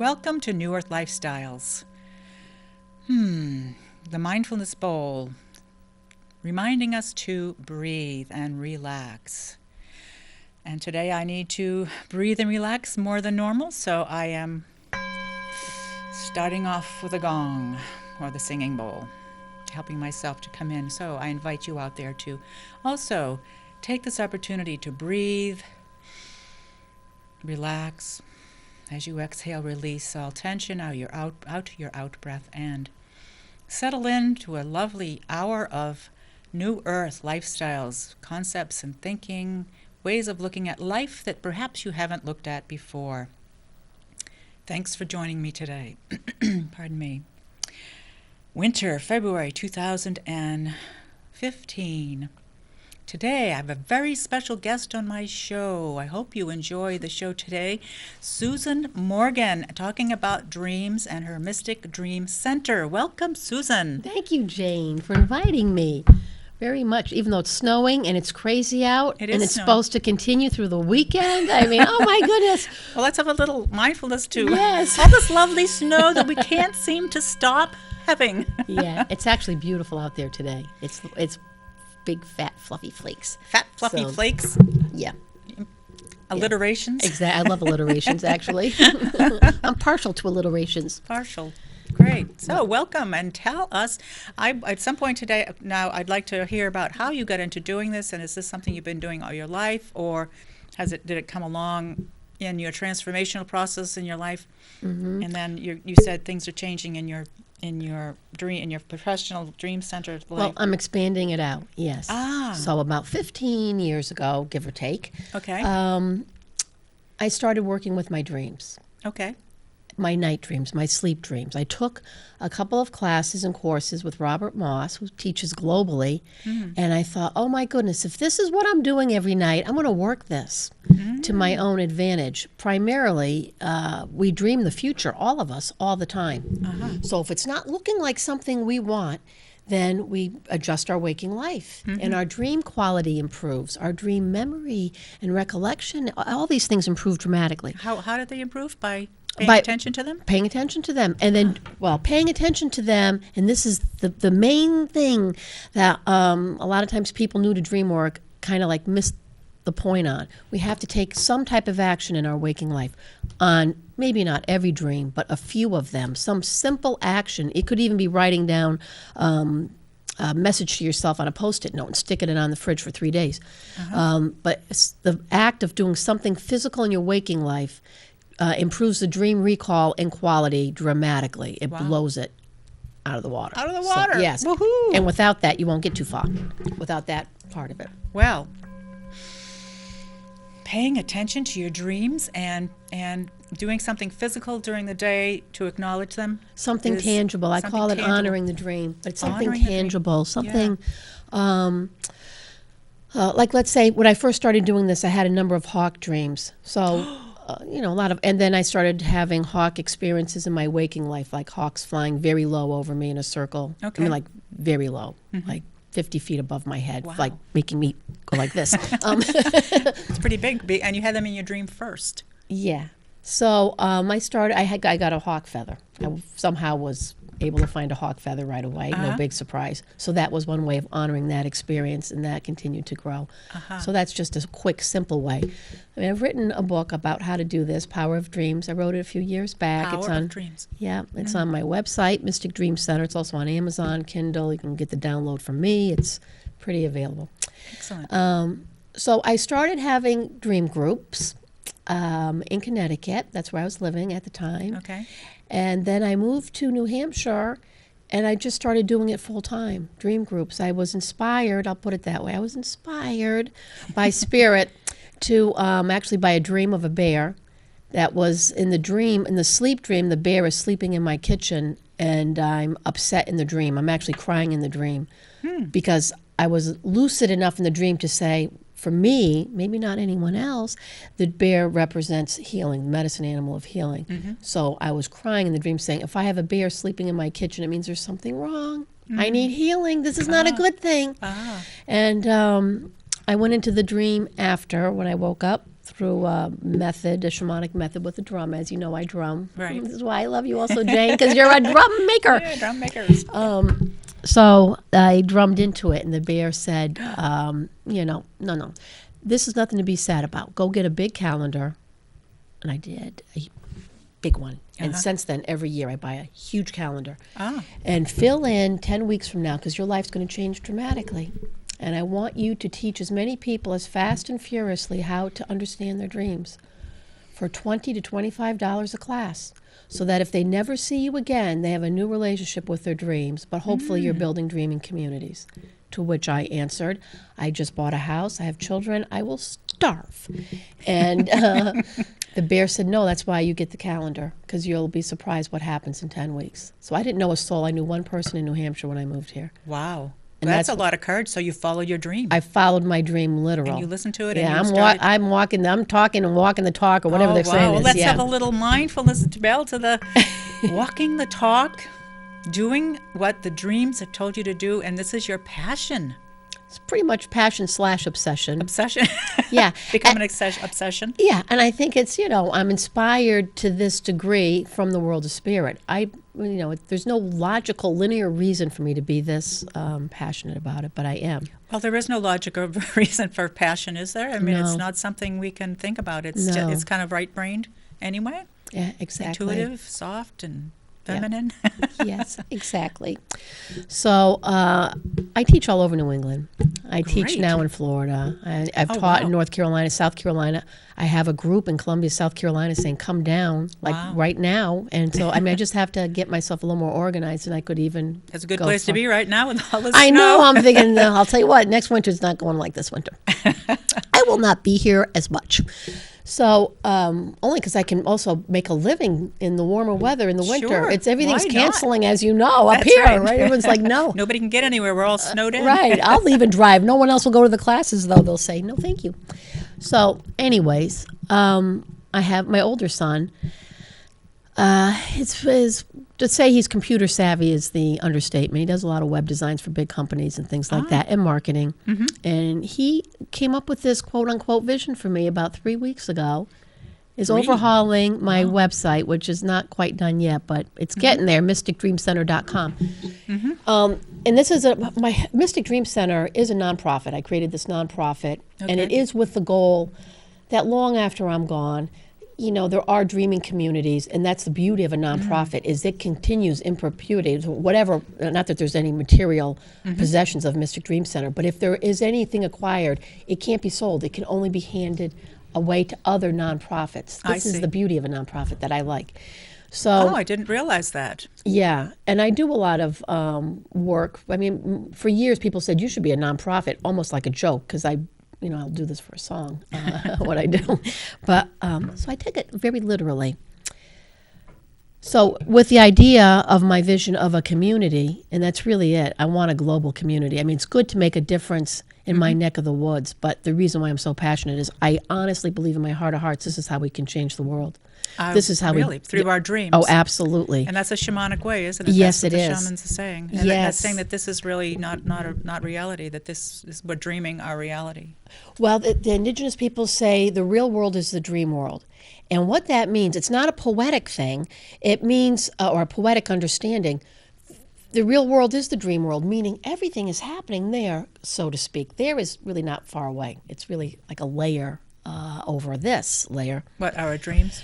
Welcome to New Earth Lifestyles. The Mindfulness Bowl, reminding us to breathe and relax. And today I need to breathe and relax more than normal, so I am starting off with a gong or the singing bowl, helping myself to come in. So I invite you out there to also take this opportunity to breathe, relax. As you exhale, release all tension out your out breath, and settle into a lovely hour of New Earth lifestyles, concepts and thinking, ways of looking at life that perhaps you haven't looked at before. Thanks for joining me today. Pardon me. Winter, February 2015. Today, I have a very special guest on my show. I hope you enjoy the show today. Susan Morgan, talking about dreams and her Mystic Dream Center. Welcome, Susan. Thank you, Jane, for inviting me very much, even though it's snowing and it's crazy out. It and is it's snowing. Supposed to continue through the weekend. I mean, oh my goodness. Well, let's have a little mindfulness too. Yes. All this lovely snow that we can't seem to stop having. Yeah, it's actually beautiful out there today. It's big, fat, fluffy flakes. Fat, fluffy So- flakes, Yeah, alliterations. exactly. I love alliterations, actually. I'm partial to alliterations. Partial. Great. So welcome, and tell us, at some point today, now I'd like to hear about how you got into doing this, and is this something you've been doing all your life, or did it come along in your transformational process in your life? Mm-hmm. And then you said things are changing in your professional dream center life. Well, I'm expanding it out, yes. Ah. So about 15 years ago, give or take, Okay. I started working with my dreams. Okay. My night dreams, my sleep dreams. I took a couple of classes and courses with Robert Moss, who teaches globally, and I thought, oh my goodness, if this is what I'm doing every night, I'm going to work this to my own advantage. Primarily, we dream the future, all of us, all the time. So if it's not looking like something we want, then we adjust our waking life, and our dream quality improves. Our dream memory and recollection, all these things improve dramatically. How did they improve? By paying By- attention to them? Paying attention to them. And then, paying attention to them, and this is the main thing that a lot of times people new to dream work kind of like miss the point on. We have to take some type of action in our waking life on maybe not every dream, but a few of them. Some simple action. It could even be writing down a message to yourself on a Post-it note and sticking it on the fridge for 3 days. But it's the act of doing something physical in your waking life improves the dream recall and quality dramatically. It blows it out of the water. Out of the water. So, yes. Woohoo. And without that, you won't get too far. Without that part of it. Well, paying attention to your dreams and doing something physical during the day to acknowledge them. Something is tangible. I something call it tangible. honoring the dream. But it's something Honoring the dream. tangible. Something, like let's say when I first started doing this, I had a number of hawk dreams. So, a lot of, and then I started having hawk experiences in my waking life, like hawks flying very low over me in a circle. Okay. I mean, like very low, like 50 feet above my head, Wow. like making me go like this. It's pretty big, and you had them in your dream first. Yeah. So I got a hawk feather. I somehow was able to find a hawk feather right away. No big surprise. So that was one way of honoring that experience, and that continued to grow. So that's just a quick, simple way. I mean, I've written a book about how to do this, Power of Dreams. I wrote it a few years back. Power of Dreams. Yeah, it's on my website, Mystic Dream Center. It's also on Amazon, Kindle. You can get the download from me. It's pretty available. Excellent. So I started having dream groups in Connecticut. That's where I was living at the time. Okay. And then I moved to New Hampshire, and I just started doing it full time, dream groups. I was inspired, I'll put it that way, I was inspired by spirit to actually by a dream of a bear that was in the sleep dream, the bear is sleeping in my kitchen, and I'm upset in the dream. I'm actually crying in the dream because I was lucid enough in the dream to say, for me, maybe not anyone else, the bear represents healing, the medicine animal of healing. So I was crying in the dream saying, if I have a bear sleeping in my kitchen, it means there's something wrong. I need healing. This is not a good thing. And I went into the dream after when I woke up through a method, a shamanic method with a drum. As you know, I drum. Right. This is why I love you also, Jane, because you're a drum maker. Yeah, drum makers. So I drummed into it, and the bear said, no, this is nothing to be sad about. Go get a big calendar. And I did, a big one. And since then, every year I buy a huge calendar. And fill in 10 weeks from now, because your life's going to change dramatically. And I want you to teach as many people as fast and furiously how to understand their dreams for $20 to $25 a class, so that if they never see you again, they have a new relationship with their dreams, but hopefully you're building dreaming communities. To which I answered, I just bought a house, I have children, I will starve. And the bear said, no, that's why you get the calendar, because you'll be surprised what happens in 10 weeks. So I didn't know a soul. I knew one person in New Hampshire when I moved here. Wow. And That's a lot of courage. So you followed your dream. I followed my dream literal. And you listened to it. Yeah, and you started... I'm talking and walking the talk, or whatever they're saying. Well, is. let's Yeah. have a little mindfulness, Belle, to the walking the talk, doing what the dreams have told you to do, and this is your passion. It's pretty much passion / obsession. Obsession. Yeah. Become an obsession. Yeah, and I think it's, I'm inspired to this degree from the world of spirit. There's no logical, linear reason for me to be this passionate about it, but I am. Well, there is no logical reason for passion, is there? I mean, No. It's not something we can think about. It's No. it's kind of right-brained anyway. Yeah, exactly. Intuitive, soft, and feminine. Yes, exactly. So I teach all over New England. I teach Great. now in Florida. I've Oh, taught wow. in North Carolina, South Carolina. I have a group in Columbia, South Carolina saying, come down, like Wow. right now. And so, I just have to get myself a little more organized, and I could even It's a good go place to for- be right now with all this I snow. know. I'm thinking, I'll tell you what, next winter's not going like this winter. I will not be here as much. So, only because I can also make a living in the warmer weather in the winter. Sure. Everything's Why not? canceling, as you know, up That's here, right. right? Everyone's like, no. Nobody can get anywhere. We're all snowed in. Right. I'll even drive. No one else will go to the classes, though. They'll say, no, thank you. So, anyways, I have my older son. To say he's computer savvy is the understatement. He does a lot of web designs for big companies and things like that, and marketing. And he came up with this quote unquote vision for me about 3 weeks ago. Is overhauling my website, which is not quite done yet, but it's getting there. MysticDreamCenter.com. And this is my Mystic Dream Center is a nonprofit. I created this nonprofit, and it is with the goal that long after I'm gone, there are dreaming communities, and that's the beauty of a nonprofit is it continues in perpetuity. Whatever, not that there's any material possessions of Mystic Dream Center, but if there is anything acquired, it can't be sold. It can only be handed away to other nonprofits. I This is see. the beauty of a nonprofit that I like. So Oh, I didn't realize that. yeah, and I do a lot of work. I mean, for years people said you should be a nonprofit, almost like a joke, because I'll do this for a song, what I do. But so I take it very literally. So with the idea of my vision of a community, and that's really it, I want a global community. I mean, it's good to make a difference in my neck of the woods, but the reason why I'm so passionate is I honestly believe in my heart of hearts this is how we can change the world. This is how really, through our dreams. Oh, absolutely. And that's a shamanic way, isn't it? Yes, That's what it the is. shamans are saying. And Yes. that's saying that this is really not reality, that this is we're dreaming our reality. Well, the indigenous people say the real world is the dream world. And what that means, it's not a poetic thing. It means, or a poetic understanding, the real world is the dream world, meaning everything is happening there, so to speak. There is really not far away. It's really like a layer over this layer. What are our dreams?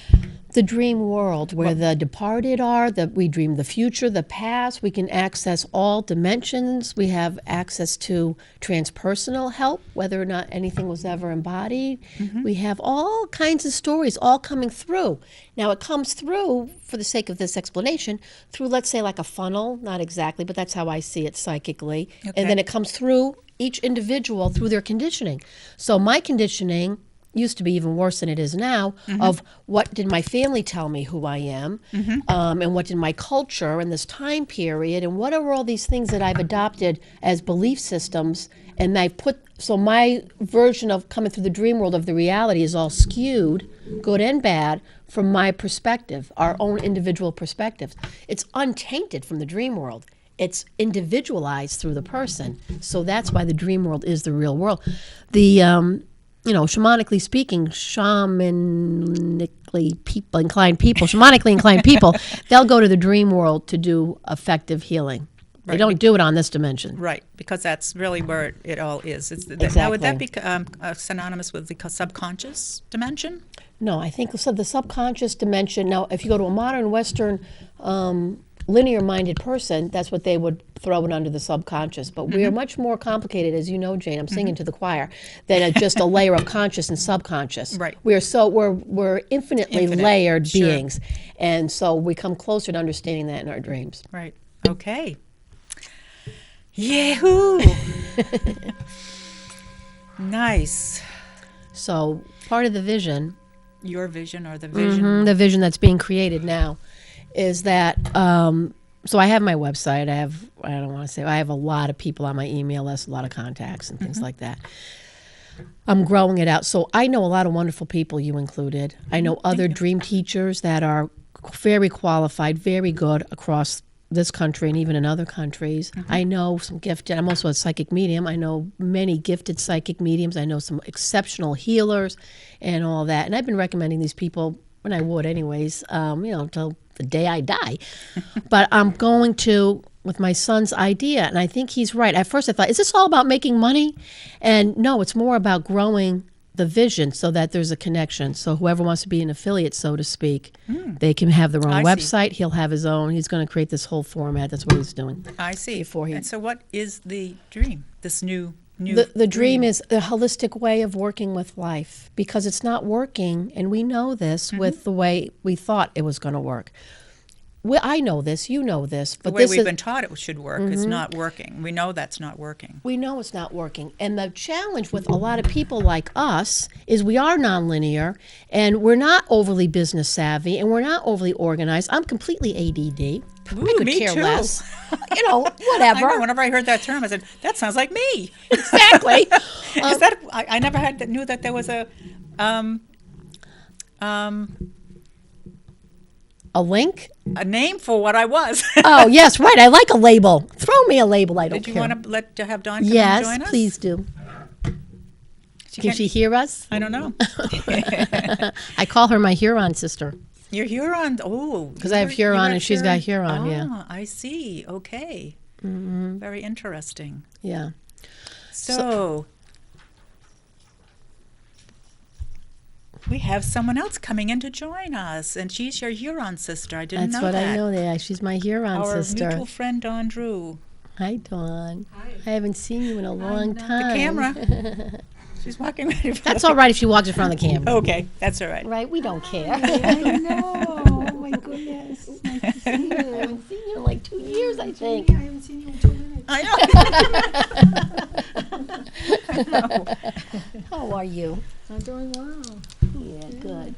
The dream world where the departed are, that we dream the future, the past. We can access all dimensions. We have access to transpersonal help, whether or not anything was ever embodied. We have all kinds of stories all coming through. Now it comes through, for the sake of this explanation, through, let's say, like a funnel. Not exactly, but that's how I see it psychically. Okay. And then it comes through each individual through their conditioning. So my conditioning used to be even worse than it is now, of what did my family tell me who I am, and what did my culture in this time period, and what are all these things that I've adopted as belief systems, and I've put, so my version of coming through the dream world of the reality is all skewed, good and bad, from my perspective, our own individual perspectives. It's untainted from the dream world. It's individualized through the person. So that's why the dream world is the real world. shamanically speaking, shamanically inclined people, they'll go to the dream world to do effective healing. They Right. don't do it on this dimension. Right, because that's really where it all is. Now, would that be synonymous with the subconscious dimension? No, I think the subconscious dimension. Now, if you go to a modern Western linear-minded person, that's what they would throw it under the subconscious. But we are much more complicated, as you know, Jane. I'm singing to the choir, than just a layer of conscious and subconscious. Right. We're infinitely Infinite, layered sure. beings, and so we come closer to understanding that in our dreams. Right. Okay. Yahoo! Nice. So part of the vision, Your vision or the vision. the vision that's being created now, is that. So I have my website. I have a lot of people on my email list, a lot of contacts and things like that. I'm growing it out. So I know a lot of wonderful people, you included. I know other dream teachers that are very qualified, very good across this country and even in other countries. I know some gifted, I'm also a psychic medium. I know many gifted psychic mediums. I know some exceptional healers and all that. And I've been recommending these people, when I would anyways, until the day I die. But I'm going to, with my son's idea, and I think he's right. At first I thought, is this all about making money? And no, it's more about growing the vision so that there's a connection. So whoever wants to be an affiliate, so to speak, they can have their own I see. website. He'll have his own. He's going to create this whole format. That's what he's doing. I see. Before he- And so what is the dream? This new The dream is a holistic way of working with life, because it's not working, and we know this with the way we thought it was going to work. I know this, you know this, the but way this we've is, been taught it should work is not working. We know that's not working. we know it's not working. And the challenge with a lot of people like us is we are nonlinear, and we're not overly business savvy, and we're not overly organized. I'm completely ADD. Ooh, I could me care too. less. Whatever. I know, whenever I heard that term, I said, that sounds like me. Exactly. Is that, I never knew that there was a link? name for what I was. Oh, yes, right. I like a label. Throw me a label. I don't Did you care. want to have Dawn come and Yes, join us? please do. Can can't- she hear us? I don't know. I call her my Huron sister. You're Huron. Oh. 'Cause I have Huron and she's got Huron, yeah. Ah, I see. Okay. Very interesting. Yeah. So, we have someone else coming in to join us, and she's your Huron sister. I didn't That's know what that. I know. Yeah, she's my Huron Our sister. mutual friend, Dawn Drew. Hi, Dawn. I haven't seen you in a long time. The camera. She's walking right in front That's of all right if she walks in front of the camera. Okay, that's all right. Right? We don't care. I know. Oh my goodness. It's nice to see I you. haven't seen you in like 2 years, I think. I haven't seen you in 2 minutes. I know. How are you? I'm doing well. Yeah, good.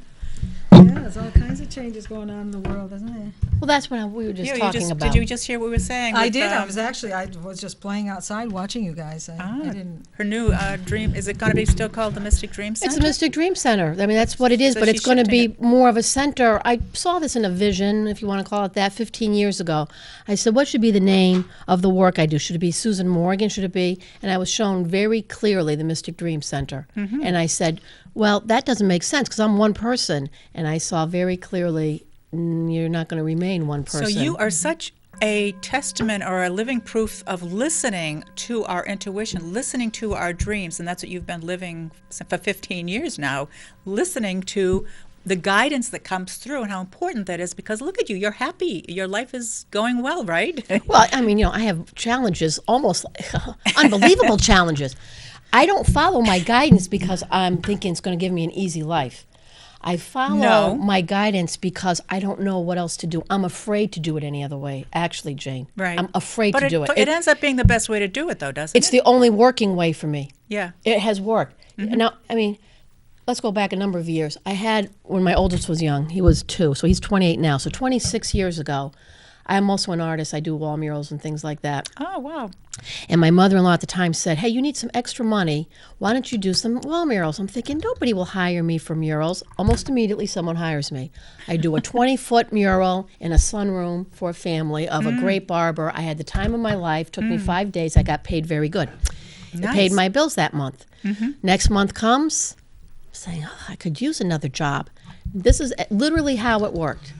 Yeah, there's all kinds of changes going on in the world, isn't there? Well, that's what we were just Yeah, talking about. Did you just hear what we were saying? I with, did. I was just playing outside watching you guys. I didn't. Her new dream, is it going to be still called the Mystic Dream Center? It's a Mystic Dream Center. I mean, that's what it is, So but it's she's going to be shifting more of a center. I saw this in a vision, if you want to call it that, 15 years ago. I said, what should be the name of the work I do? Should it be Susan Morgan? Should it be? And I was shown very clearly the Mystic Dream Center. And I said, well, that doesn't make sense because I'm one person. And I saw very clearly, you're not going to remain one person. So you are such a testament or a living proof of listening to our intuition, listening to our dreams, and that's what you've been living for 15 years now, listening to the guidance that comes through and how important that is, because look at you, you're happy, your life is going well, right? Well, I mean, I have challenges, almost unbelievable challenges. I don't follow my guidance because I'm thinking it's going to give me an easy life. I follow No. my guidance because I don't know what else to do. I'm afraid to do it any other way, actually, Jane. Right. I'm afraid But to do it. It ends up being the best way to do it, though, doesn't It's it? the only working way for me. Yeah. It has worked. Now, I mean, let's go back a number of years. I had, when my oldest was young, he was 2, so he's 28 now. So 26 years ago, I'm also an artist. I do wall murals and things like that. Oh, wow. And my mother-in-law at the time said, hey, you need some extra money. Why don't you do some wall murals? I'm thinking, nobody will hire me for murals. Almost immediately, someone hires me. I do a 20-foot mural in a sunroom for a family of a great barber. I had the time of my life. Took me 5 days. I got paid very good. It Nice. paid my bills that month. Next month comes, saying, oh, I could use another job. This is literally how it worked.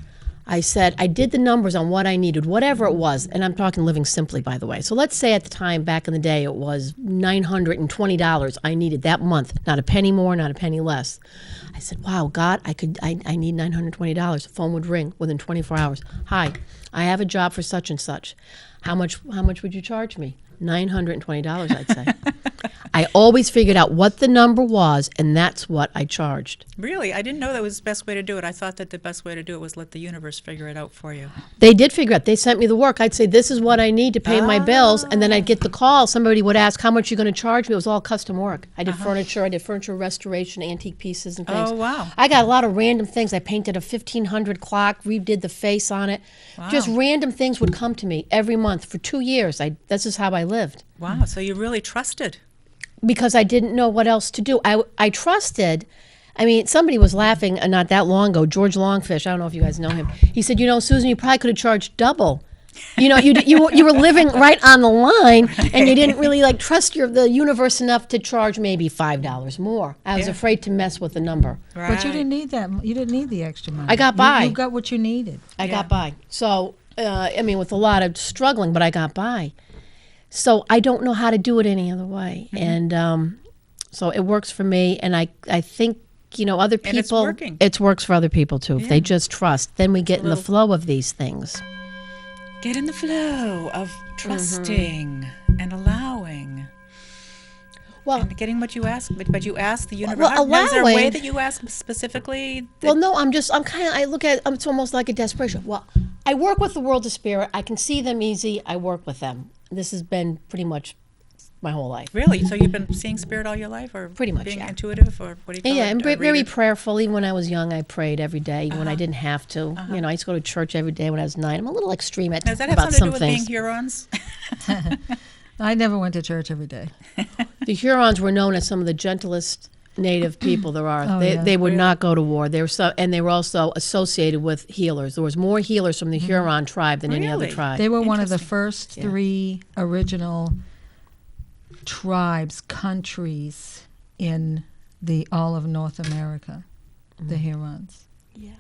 I said, I did the numbers on what I needed, whatever it was, and I'm talking living simply, by the way. So let's say at the time, back in the day, it was $920 I needed that month, not a penny more, not a penny less. I said, wow, God, I need $920. The phone would ring within 24 hours. Hi, I have a job for such and such. How much would you charge me? $920, I'd say. I always figured out what the number was, and that's what I charged. Really? I didn't know that was the best way to do it. I thought that the best way to do it was let the universe figure it out for you. They did figure out. They sent me the work. I'd say, this is what I need to pay my bills. And then I'd get the call. Somebody would ask, how much are you going to charge me? It was all custom work. I did furniture. I did furniture restoration, antique pieces and things. Oh, wow. I got a lot of random things. I painted a 1500 clock, redid the face on it. Just random things would come to me every month for 2 years. This is how I lived. Wow, so you really trusted. Because I didn't know what else to do. I trusted. I mean, somebody was laughing not that long ago. George Longfish, I don't know if you guys know him. He said, Susan, you probably could have charged double. You were living right on the line, and you didn't really trust the universe enough to charge maybe $5 more. I was afraid to mess with the number. Right. But you didn't need that. You didn't need the extra money. I got by. You got what you needed. I got by. So, with a lot of struggling, but I got by. So I don't know how to do it any other way. And so it works for me. And I think, other people. And it's working. It works for other people too. If they just trust, then we get in the flow of these things. Get in the flow of trusting and allowing. Well, And getting what you ask, but you ask the universe. Well, Now, is there a way allowing- that you ask specifically? well, no, I look at it's almost like a desperation. Well, I work with the world of spirit. I can see them easy. I work with them. This has been pretty much my whole life. Really? So you've been seeing spirit all your life, or Pretty much, being yeah. intuitive, or what do you call it? Yeah, and Or very reader? prayerful. Even when I was young, I prayed every day, even when I didn't have to. I used to go to church every day when I was 9. I'm a little extreme Now, does that have about something to some do with being things. Hurons? I never went to church every day. The Hurons were known as some of the gentlest native people there are. Oh, they yeah. they would not go to war. They were also associated with healers. There was more healers from the Huron tribe than any other Really? tribe. They were one of the Interesting. first Yeah. 3 original tribes, countries in all of North America, the Hurons. Yeah.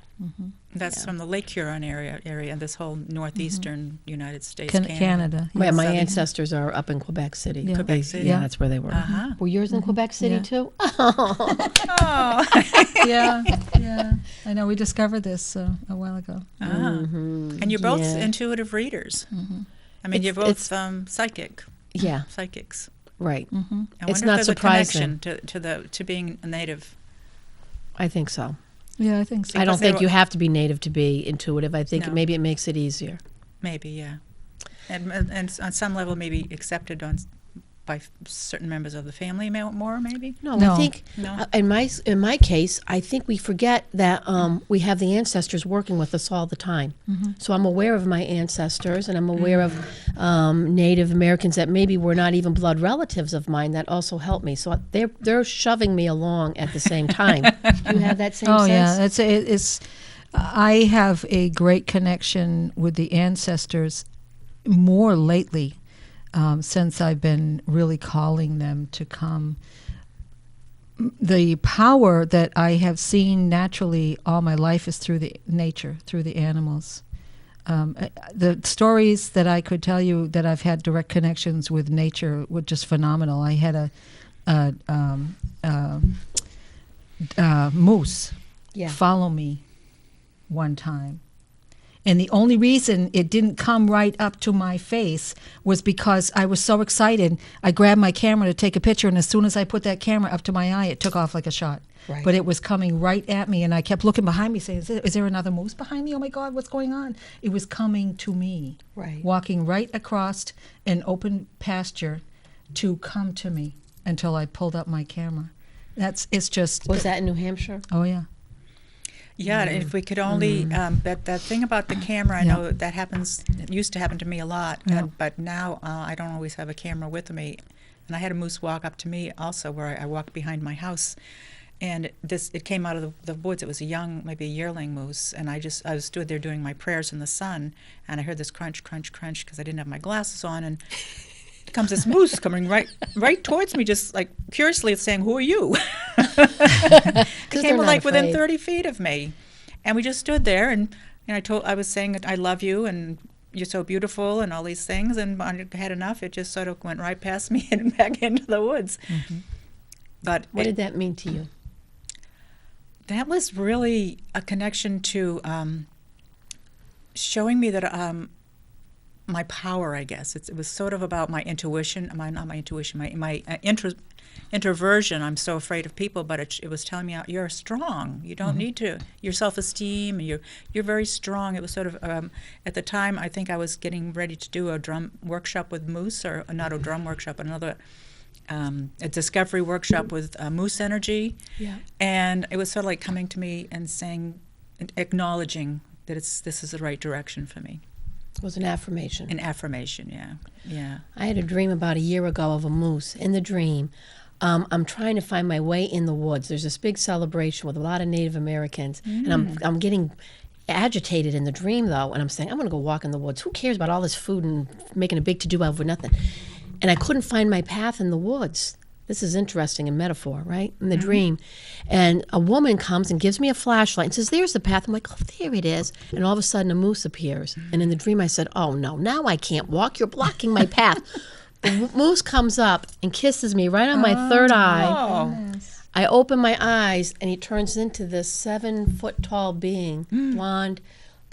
That's from the Lake Huron area, and this whole northeastern United States, Canada. My Southern- ancestors are up in Quebec City. Yeah. Quebec City. Yeah, that's where they were. Uh-huh. Were yours in Quebec City Yeah. too? Oh. Yeah, yeah. I know. We discovered this a while ago. And you're both Yeah. intuitive readers. I mean, It's- you're both it's- psychic, Yeah, psychics. right. I wonder It's if not there's surprising. a connection to being a native. I think so. Yeah, I think so. I don't Because they think were- you have to be native to be intuitive. I think No. maybe it makes it easier. Maybe, yeah. And on some level, maybe accepted by certain members of the family more, maybe? No, No. I think No. in my case, I think we forget that we have the ancestors working with us all the time. So I'm aware of my ancestors, and I'm aware of Native Americans that maybe were not even blood relatives of mine that also help me. So they're shoving me along at the same time. Do you have that same Oh sense? yeah, it's. I have a great connection with the ancestors more lately, since I've been really calling them to come. The power that I have seen naturally all my life is through the nature, through the animals. The stories that I could tell you that I've had direct connections with nature were just phenomenal. I had a moose Yeah. follow me one time. And the only reason it didn't come right up to my face was because I was so excited. I grabbed my camera to take a picture, and as soon as I put that camera up to my eye, it took off like a shot. Right. But it was coming right at me, and I kept looking behind me, saying, is there another moose behind me? Oh, my God, what's going on? It was coming to me, Right. walking right across an open pasture to come to me until I pulled up my camera. It's just, Was that in New Hampshire? oh, yeah. Yeah, and if we could only, that thing about the camera, I Yeah. know that happens, it used to happen to me a lot, Yeah. but now I don't always have a camera with me. And I had a moose walk up to me also, where I walked behind my house. And it came out of the woods. It was a young, maybe a yearling moose. And I stood there doing my prayers in the sun. And I heard this crunch, crunch, crunch, because I didn't have my glasses on. And comes this moose coming right towards me, just like curiously saying, "Who are you?" Because It they're came not like within afraid. 30 feet of me, and we just stood there, and I was saying I love you, and you're so beautiful, and all these things, and when I had enough, it just sort of went right past me and back into the woods. But What did that mean to you? that was really a connection to showing me that my power, I guess. It was sort of about my intuition, not my intuition, my introversion. I'm so afraid of people, but it was telling me, you're strong. You don't need to. Your self-esteem, you're very strong. It was sort of, at the time, I think I was getting ready to do a drum workshop with Moose, or not a drum workshop, but another, a discovery workshop with Moose Energy. Yeah. And it was sort of like coming to me and saying, acknowledging that this is the right direction for me. It was an affirmation. An affirmation, yeah. I had a dream about a year ago of a moose. In the dream, I'm trying to find my way in the woods. There's this big celebration with a lot of Native Americans, and I'm getting agitated in the dream, though, and I'm saying, I'm going to go walk in the woods. Who cares about all this food and making a big to-do over nothing? And I couldn't find my path in the woods. This is interesting in metaphor, right? In the dream. And a woman comes and gives me a flashlight and says, there's the path. I'm like, oh, there it is. And all of a sudden a moose appears. And in the dream I said, oh, no, now I can't walk. You're blocking my path. The moose comes up and kisses me right on my third eye. Oh, I open my eyes, and he turns into this 7-foot-tall being, blonde,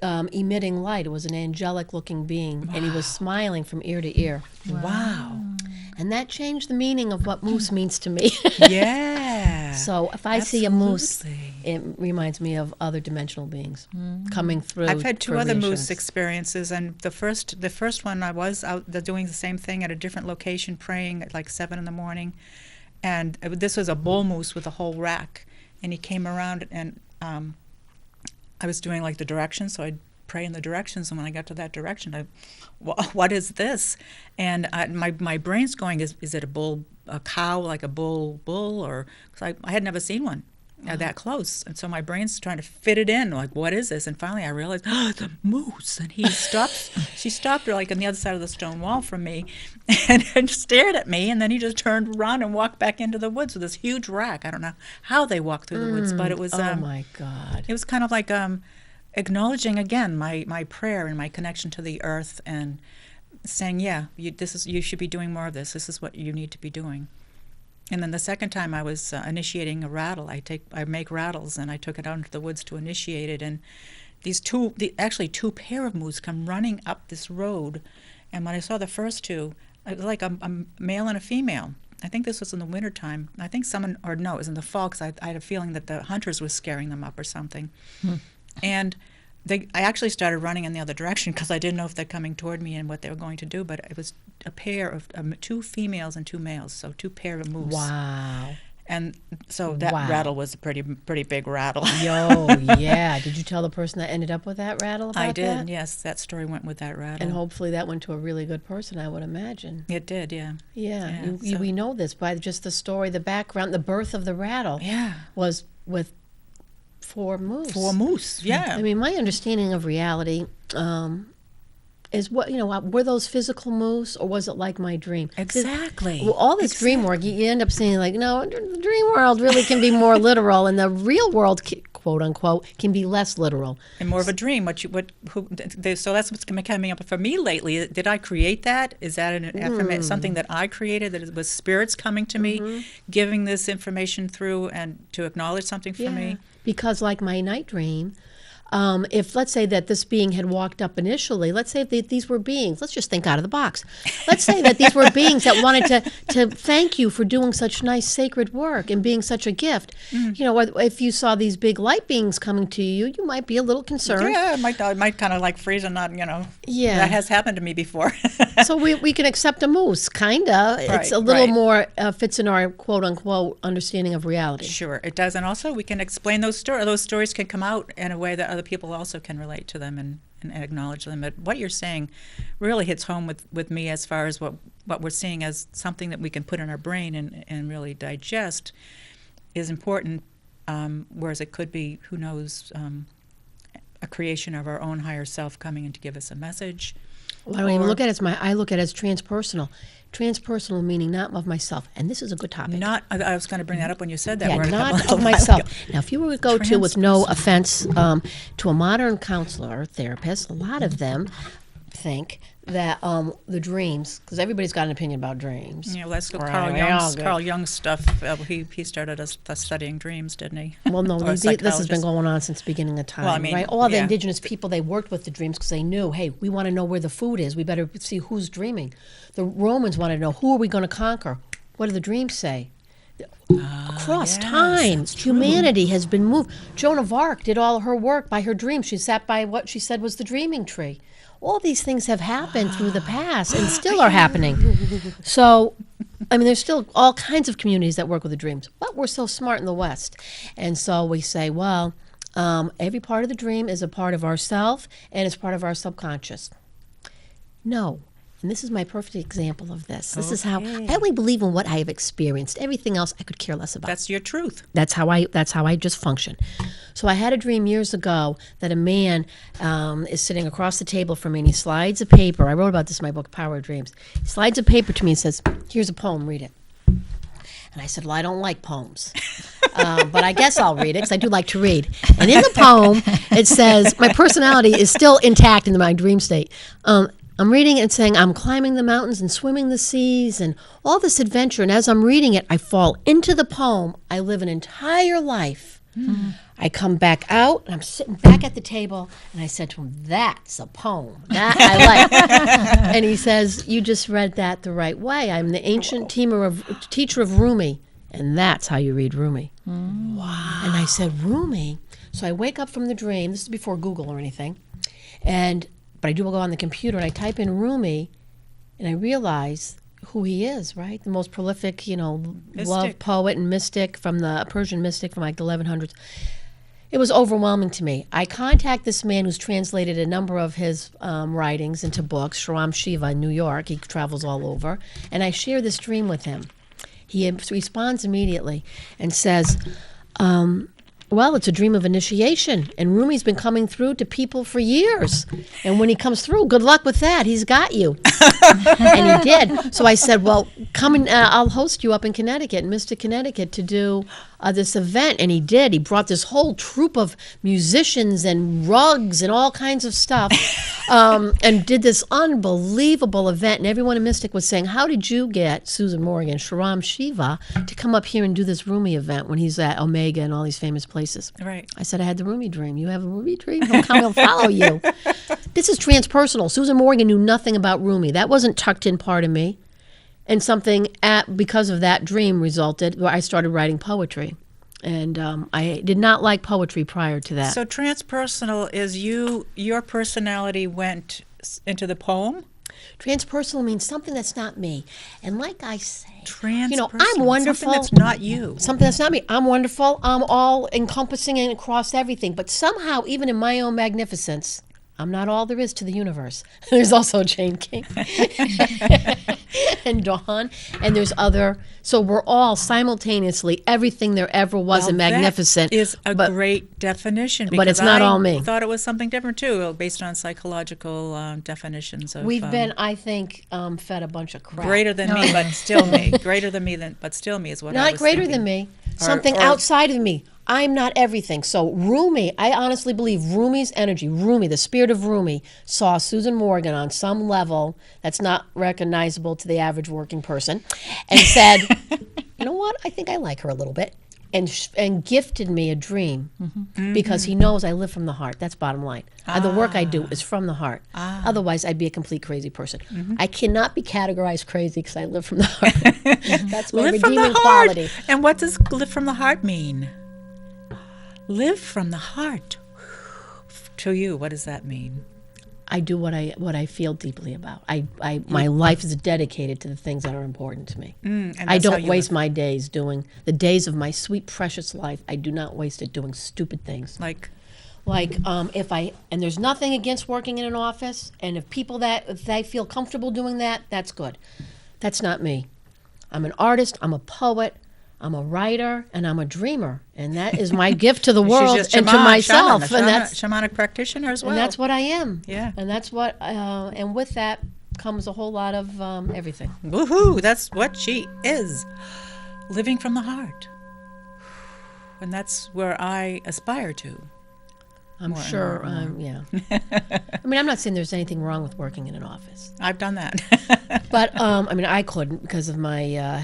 emitting light. It was an angelic-looking being, and he was smiling from ear to ear. wow. And that changed the meaning of what moose means to me. Yeah. So if I see a moose, Absolutely. it reminds me of other dimensional beings coming through. I've had two for other moose reassurance. experiences, and the first one I was out doing the same thing at a different location, praying at like 7 in the morning, and this was a bull moose with a whole rack, and he came around, and I was doing like the directions, so I'd pray in the directions, and when I got to that direction, what is this? And my brain's going, is it a cow, like a bull, or, because I had never seen one that close, and so my brain's trying to fit it in, like, what is this? And finally I realized, the moose, and she stopped like on the other side of the stone wall from me, and stared at me, and then he just turned around and walked back into the woods with this huge rack. I don't know how they walked through the woods, but it was, Oh my God. it was kind of like, acknowledging again my prayer and my connection to the earth, and saying, you should be doing more of this. This is what you need to be doing. And then the second time I was initiating a rattle. I make rattles, and I took it out into the woods to initiate it. And these two pair of moose come running up this road. And when I saw the first two, it was like a male and a female. I think this was in the wintertime. I think it was in the fall, because I had a feeling that the hunters was scaring them up or something. And I actually started running in the other direction, because I didn't know if they're coming toward me and what they were going to do. But it was a pair of two females and two males, so two pair of moose. Wow. And so that Wow. rattle was a pretty big rattle. Yo, yeah. Did you tell the person that ended up with that rattle about I did, that? yes. That story went with that rattle. And hopefully that went to a really good person, I would imagine. It did, yeah. Yeah, Yeah, we know this by just the story, the background, the birth of the rattle Yeah. was with 4 moose. 4 moose, yeah. I mean, my understanding of reality is were those physical moose, or was it like my dream? 'Cause Exactly. Well, all this dream work, you end up saying like, no, the dream world really can be more literal, and the real world, quote unquote, can be less literal. And more of a dream. So that's what's been coming up for me lately. Did I create that? Is that something that I created? That it was spirits coming to me, giving this information through, and to acknowledge something for me? Because like my night dream, if let's say that this being had walked up initially, let's say that these were beings, let's just think out of the box. Let's say that these were beings that wanted to thank you for doing such nice sacred work and being such a gift. If you saw these big light beings coming to you, you might be a little concerned. Yeah, I might kind of like freeze and not, Yeah. That has happened to me before. So we can accept a moose, kind of. It's a little more fits in our quote unquote understanding of reality. Sure, it does. And also we can explain those stories. Those stories can come out in a way that other people also can relate to them and acknowledge them. But what you're saying really hits home with me as far as what we're seeing as something that we can put in our brain and really digest is important, whereas it could be, who knows, a creation of our own higher self coming in to give us a message, Well, I don't even look at it as I look at it as transpersonal. Transpersonal meaning not of myself. And this is a good topic. Not, I was going to bring that up when you said that Yeah, word. not of myself. Now, if you were to go to, with no offense, to a modern counselor or therapist, a lot of them think that the dreams, because everybody's got an opinion about dreams. Yeah, let's go. Right, Carl we all Jung's, do. Carl Jung's stuff. He started us studying dreams, didn't he? Well, no, Or a this has been psychologist. going on since the beginning of time, Well, I mean, right? All the yeah. indigenous people, they worked with the dreams because they knew, hey, we want to know where the food is. We better see who's dreaming. The Romans wanted to know, who are we going to conquer? What do the dreams say? Across yes, time, that's true. humanity has been moved. Joan of Arc did all her work by her dreams. She sat by what she said was the dreaming tree. All these things have happened through the past and still are happening. So, I mean, there's still all kinds of communities that work with the dreams, but we're so smart in the West. And so we say, well, every part of the dream is a part of ourself and it's part of our subconscious. No. And this is my perfect example of this. This is how I only believe in what I have experienced. Everything else I could care less about. That's your truth. That's how I just function. So I had a dream years ago that a man is sitting across the table from me and he slides a paper. I wrote about this in my book, Power of Dreams. He slides a paper to me and says, here's a poem, read it. And I said, well, I don't like poems. But I guess I'll read it because I do like to read. And in the poem, it says, my personality is still intact in my dream state. I'm reading it and saying, I'm climbing the mountains and swimming the seas and all this adventure. And as I'm reading it, I fall into the poem. I live an entire life. I come back out, and I'm sitting back at the table, and I said to him, that's a poem. That I like. And he says, you just read that the right way. I'm the ancient teacher of Rumi, and that's how you read Rumi. Wow. And I said, Rumi? So I wake up from the dream. This is before Google or anything. But I do go on the computer, and I type in Rumi, and I realize who he is, right? The most prolific, love Mystic. poet and mystic from the Persian mystic from like the 1100s. It was overwhelming to me. I contact this man who's translated a number of his writings into books, Shram Shiva in New York. He travels all over. And I share this dream with him. He responds immediately and says, well, it's a dream of initiation, and Rumi's been coming through to people for years. And when he comes through, good luck with that. He's got you. And he did. So I said, well, come and I'll host you up in Connecticut, in Mystic, Connecticut, to do this event. And he did. He brought this whole troupe of musicians and rugs and all kinds of stuff and did this unbelievable event. And everyone in Mystic was saying, how did you get Susan Morgan, Shram Shiva, to come up here and do this Rumi event when he's at Omega and all these famous places? Right. I said, I had the Rumi dream. You have a Rumi dream? He'll come, he'll follow you. This is transpersonal. Susan Morgan knew nothing about Rumi. That wasn't tucked in part of me. And something because of that dream resulted where I started writing poetry. And I did not like poetry prior to that. So transpersonal is your personality went into the poem? Transpersonal means something that's not me. And like I say, Transpersonal. I'm wonderful. Something that's not you. Something that's not me. I'm wonderful. I'm all encompassing and across everything. But somehow, even in my own magnificence, I'm not all there is to the universe. There's also Jane King and Dawn, and there's other. So we're all simultaneously everything there ever was in magnificent. That is a great definition. But it's because not I all me. Thought it was something different too, based on psychological definitions of. We've been, I think, fed a bunch of crap. greater than me, but still me. Greater than me, but still me is what I Not was greater thinking. than me. Something outside of me. I'm not everything. So Rumi, I honestly believe Rumi's energy, Rumi, the spirit of Rumi, saw Susan Morgan on some level that's not recognizable to the average working person and said, you know what, I think I like her a little bit, and gifted me a dream because he knows I live from the heart. That's bottom line. The work I do is from the heart. Otherwise, I'd be a complete crazy person. I cannot be categorized crazy because I live from the heart. That's my Live from the redeeming heart. quality. And what does live from the heart mean? Live from the heart. To you, what does that mean? I do what I feel deeply about. My life is dedicated to the things that are important to me. And I that's how don't you waste live. my days doing the days of my sweet precious life. I do not waste it doing stupid things. Like, And there's nothing against working in an office, and if they feel comfortable doing that, that's good. That's not me. I'm an artist, I'm a poet, I'm a writer, and I'm a dreamer, and that is my gift to the world She's just and to myself. shaman, And that's shamanic practitioner as well. and that's what I am. Yeah. And that's what and with that comes a whole lot of everything. Woohoo! That's what she is. Living from the heart. And that's where I aspire to. I'm More and sure. more and Yeah. I mean, I'm not saying there's anything wrong with working in an office, I've done that. but I mean, I couldn't because of my.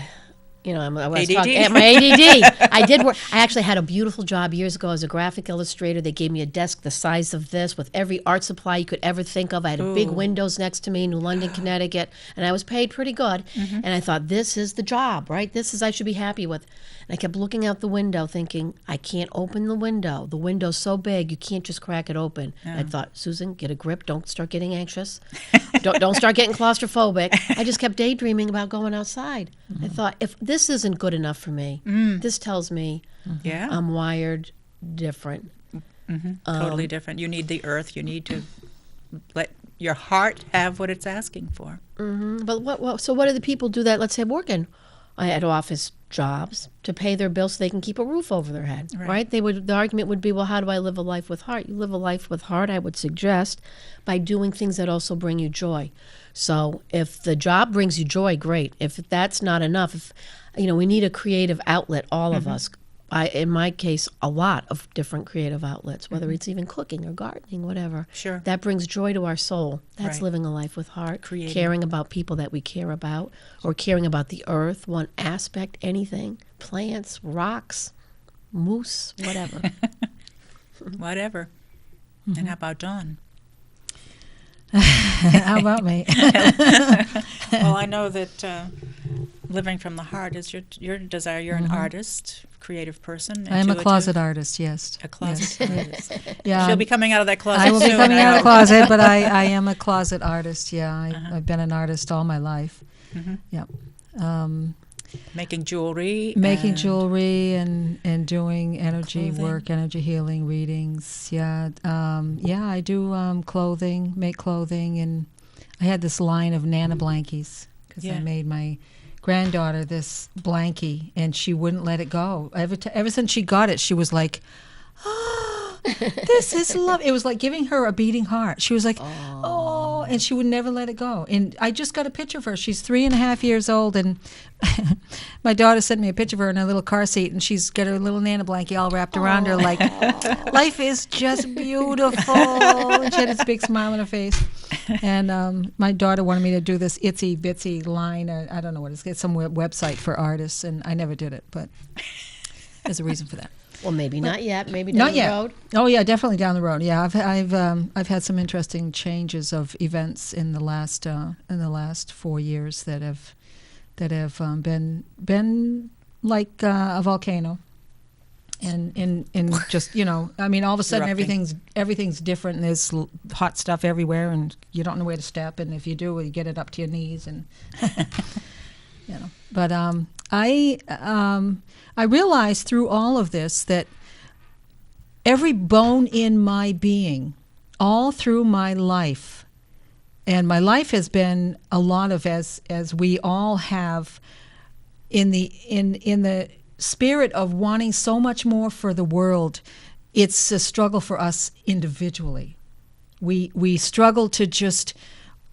I was ADD. talking my ADD. I did work. I actually had a beautiful job years ago as a graphic illustrator. They gave me a desk the size of this with every art supply you could ever think of. I had a big windows next to me, New London, Connecticut, and I was paid pretty good. And I thought, this is the job, right? This is I should be happy with. And I kept looking out the window, thinking, I can't open the window. The window's so big, you can't just crack it open. I thought, Susan, get a grip. Don't start getting anxious. don't start getting claustrophobic. I just kept daydreaming about going outside. I thought, if this isn't good enough for me, this tells me Yeah. I'm wired different. Totally different. You need the earth. You need to let your heart have what it's asking for. But what do the people do that, let's say, working at office jobs to pay their bills so they can keep a roof over their head, right? The argument would be, well, how do I live a life with heart? You live a life with heart, I would suggest, by doing things that also bring you joy. So if the job brings you joy, great. If that's not enough, we need a creative outlet, all of us. In my case, a lot of different creative outlets, whether it's even cooking or gardening, whatever. Sure. That brings joy to our soul. That's Right. living a life with heart, Creating. caring about people that we care about, or caring about the earth, one aspect, anything, plants, rocks, moose, whatever. Whatever. And how about Dawn? How about me? Well, I know that living from the heart is your desire. You're an artist, creative person. I am a intuitive. closet artist, yes. A closet Yes. artist. Yeah, She'll be coming out of that closet I will soon. be coming I out of the hope. closet, but I am a closet artist. Yeah, I've been an artist all my life. Yep. Making jewelry. Making and- jewelry and doing energy Clothing. work, energy healing readings. Yeah, I do clothing, make clothing, and I had this line of Nana blankies because Yeah. I made my granddaughter this blankie, and she wouldn't let it go. Ever since she got it, she was like, "Oh, this is love." It was like giving her a beating heart. She was like, "Oh," and she would never let it go. And I just got a picture of her. She's 3.5 years old, and my daughter sent me a picture of her in a little car seat, and she's got her little Nana blankie all wrapped around her, like, life is just beautiful. And she had this big smile on her face. And my daughter wanted me to do this itsy bitsy line, or I don't know what it's some website for artists, and I never did it, but there's a reason for that. Well, maybe not yet. Maybe down Not the yet. road. Oh yeah, definitely down the road. Yeah, I've had some interesting changes of events in the last 4 years that have been like a volcano, and just I mean, all of a sudden Erupting. everything's different, and there's hot stuff everywhere, and you don't know where to step, and if you do, you get it up to your knees, and But I realized through all of this that every bone in my being, all through my life, and my life has been a lot of, as we all have, in the spirit of wanting so much more for the world. It's a struggle for us individually. We struggle to just,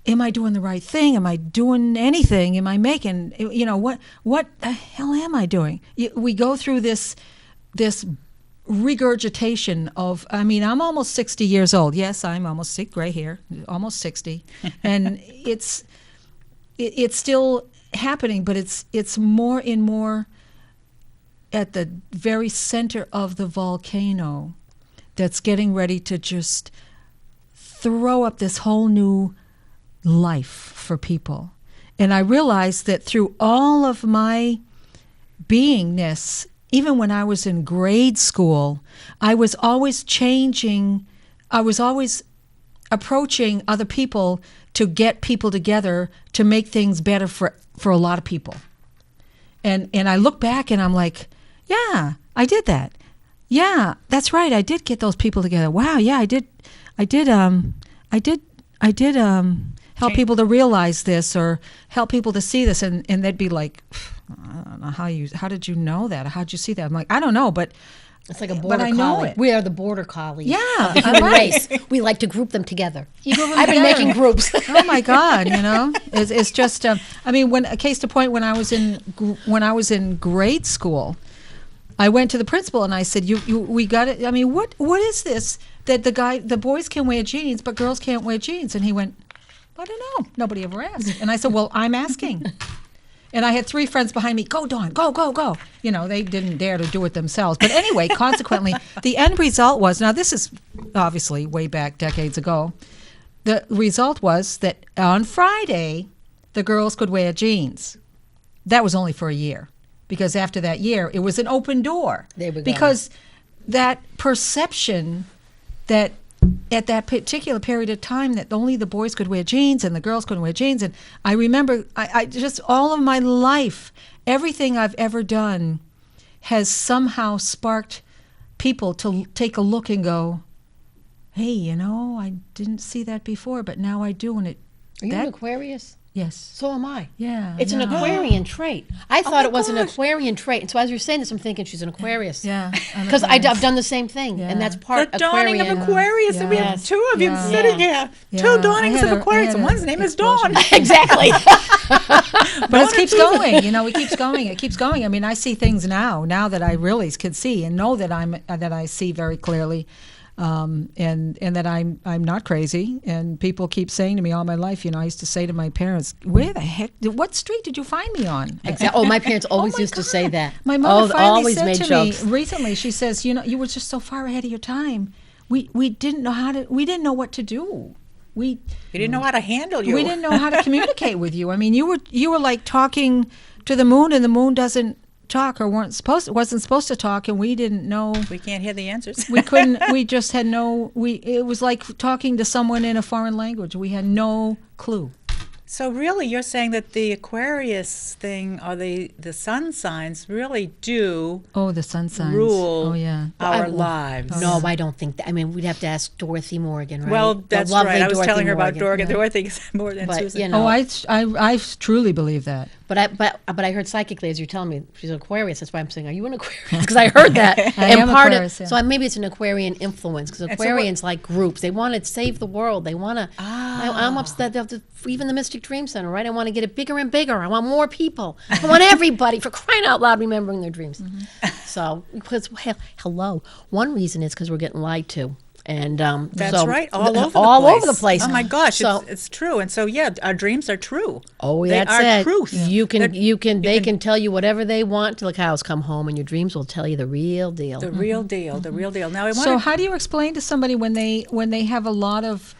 am I doing the right thing? Am I doing anything? Am I making, what the hell am I doing? We go through this regurgitation of, I mean, I'm almost 60 years old. Yes, I'm almost gray hair, almost 60. And it's still happening, but it's more and more at the very center of the volcano that's getting ready to just throw up this whole new life for people. And I realized that through all of my beingness, even when I was in grade school, I was always changing, I was always approaching other people to get people together to make things better for a lot of people. And I look back and I'm like, yeah, I did that. Yeah, that's right. I did get those people together. Wow, yeah, I did help people to realize this, or help people to see this. And they'd be like, I don't know how did you know that? How'd you see that? I'm like, I don't know, but It's like a but border I know collie. it. We are the border collies. Yeah, of the human right. race. We like to group them together. You group them I've been together. making groups. Oh my God, it's just. I mean, when a case to point, when I was in grade school, I went to the principal and I said, we got it. I mean, what is this that the boys can wear jeans but girls can't wear jeans? And he went, I don't know. Nobody ever asked. And I said, well, I'm asking. And I had 3 friends behind me. Go, Dawn, go, go, go. They didn't dare to do it themselves. But anyway, consequently, the end result was, now this is obviously way back decades ago, the result was that on Friday, the girls could wear jeans. That was only for a year. Because after that year, it was an open door. There we go. Because that perception that at that particular period of time that only the boys could wear jeans and the girls couldn't wear jeans. And I remember I just all of my life, everything I've ever done has somehow sparked people to take a look and go, hey, I didn't see that before, but now I do. And Are you an Aquarius? Yes. So am I. Yeah. It's an yeah. Aquarian trait. I thought it was an gosh. Aquarian trait. And so as you're saying this, I'm thinking she's an Aquarius. Yeah. I'm Because Aquarius. I've done the same thing. Yeah. And that's The part dawning Aquarian. of Aquarius, and we have Yes. 2 of you Yeah. sitting Yeah. here. Yeah. 2 I dawnings had of a- Aquarius, I and had one's a name is explosion. Dawn. Exactly. But it keeps going, it keeps going. It keeps going. I mean, I see things now that I really can see and know that I see very clearly, and that I'm not crazy. And people keep saying to me all my life, I used to say to my parents, "Where the heck? What street did you find me on?" Exactly. Oh, my parents always my used to say God. that. My mother finally always said made to jokes. me recently. She says, "You were just so far ahead of your time. We didn't know we didn't know what to do. We didn't know how to handle you. we didn't know how to communicate with you. I mean, you were like talking to the moon, and the moon doesn't talk or wasn't supposed to talk, and we didn't know. We can't hear the answers. We couldn't. We just had no. It was like talking to someone in a foreign language. We had no clue. So really, you're saying that the Aquarius thing, or the sun signs, really do Oh, the sun signs. rule Oh yeah. our I- lives. No, I don't think that. I mean, we'd have to ask Dorothy Morgan, right? Well, The that's lovely right. I was Dorothy telling her about Morgan. Dorothy more than But, Susan. you know, Oh, I truly believe that. But I heard psychically as you're telling me she's an Aquarius. That's why I'm saying, are you an Aquarius? Because I heard that. I and am part Aquarius, of yeah. so maybe it's an Aquarian influence because so what- Aquarians like groups. They want to save the world. They want to. I'm upset. Even the Mystic Dream Center, right? I want to get it bigger and bigger. I want more people. I want everybody for crying out loud remembering their dreams. So because hello, one reason is because we're getting lied to. And That's so, right, all over the all place. over the place. Oh my gosh, So it's true. And so yeah, our dreams are true. oh, they that's are it. truth. They can tell you whatever they want till the cows come home, and your dreams will tell you the real deal. The real deal. The real deal. Now I want So how do you explain to somebody when they have a lot of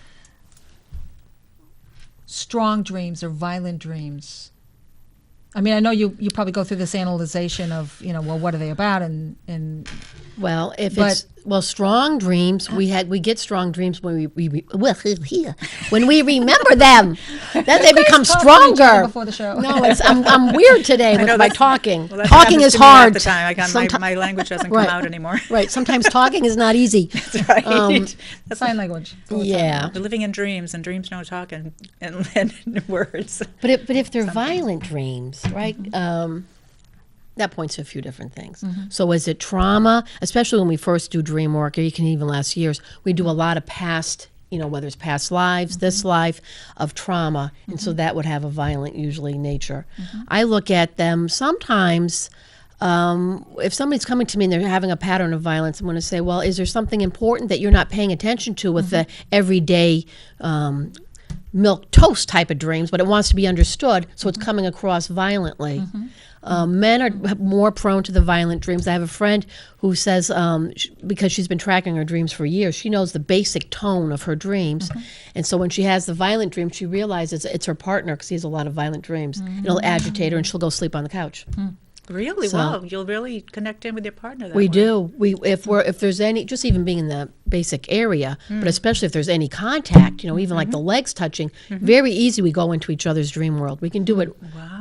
strong dreams or violent dreams? I mean, I know you probably go through this analyzation of, well, what are they about? And Well, if But- it's strong dreams, we get strong dreams when we when we remember them. Then they become talk to each other stronger. before the show. No, I'm weird today with know my that's- talking. well, that's Talking happens is to me half hard. the time. I got Someti- my language doesn't Right. come out anymore. Right. Sometimes talking is not easy. That's right. That's sign language. Yeah. We're living in dreams, and dreams don't talk in words. But if they're violent dreams, right? That points to a few different things. So is it trauma, especially when we first do dream work, or you can even last years, we do a lot of past, whether it's past lives, this life of trauma, and so that would have a violent, usually, nature. I look at them sometimes. If somebody's coming to me and they're having a pattern of violence, I'm going to say, well, is there something important that you're not paying attention to with the everyday milk toast type of dreams, but it wants to be understood, so it's coming across violently. Men are more prone to the violent dreams. I have a friend who says, because she's been tracking her dreams for years, she knows the basic tone of her dreams. And so when she has the violent dream, she realizes it's her partner because he has a lot of violent dreams. It'll agitate her and she'll go sleep on the couch. Really? So- Wow. You'll really connect in with your partner that We way. do. If there's any, just even being in the basic area, but especially if there's any contact, even like the legs touching, very easy we go into each other's dream world. We can do it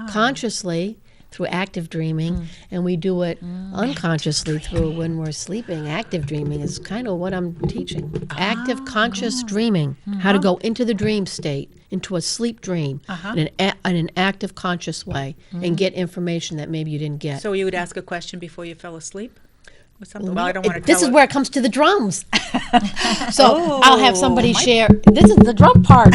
consciously, through active dreaming, and we do it unconsciously through when we're sleeping. Active dreaming is kind of what I'm teaching. Active conscious dreaming, how to go into the dream state, into a sleep dream in an active conscious way, and get information that maybe you didn't get. So you would ask a question before you fell asleep? Or something? Well, I don't want to This tell is it. where it comes to the drums. So I'll have somebody share. This is the drum part,